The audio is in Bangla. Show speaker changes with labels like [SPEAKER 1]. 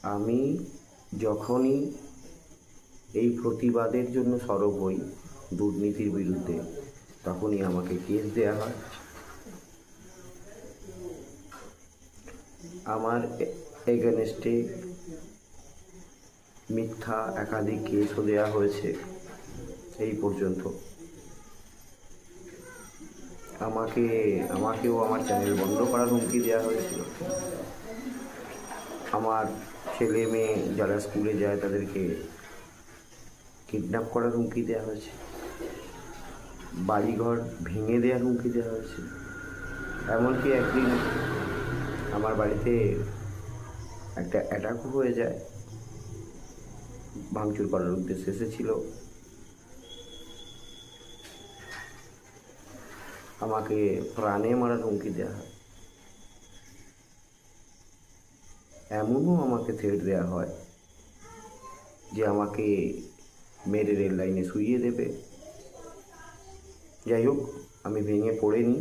[SPEAKER 1] আমি যখনই এই প্রতিবাদের জন্য সরব হই দুর্নীতির বিরুদ্ধে, তখনই আমাকে কেস দেওয়া হয়। আমার এগেনস্টে মিথ্যা একাধিক কেসও দেওয়া হয়েছে। এই পর্যন্ত আমাকেও আমার চ্যানেল বন্ধ করার হুমকি দেওয়া হয়েছিল। আমার ছেলে মেয়ে যারা স্কুলে যায় তাদেরকে কিডন্যাপ করার হুমকি দেওয়া হয়েছে, বাড়িঘর ভেঙে দেওয়ার হুমকি দেওয়া হয়েছে। এমনকি একদিন আমার বাড়িতে একটা অ্যাটাকও হয়ে যায়, ভাঙচুর করার উদ্দেশ্যে এসেছিল। আমাকে প্রাণে মারার হুমকি দেওয়া হয়। এমনও আমাকে থ্রেট দেওয়া হয় যে আমাকে মেরে রেল লাইনে শুইয়ে দেবে। যাই হোক, আমি ভেঙে পড়িনি।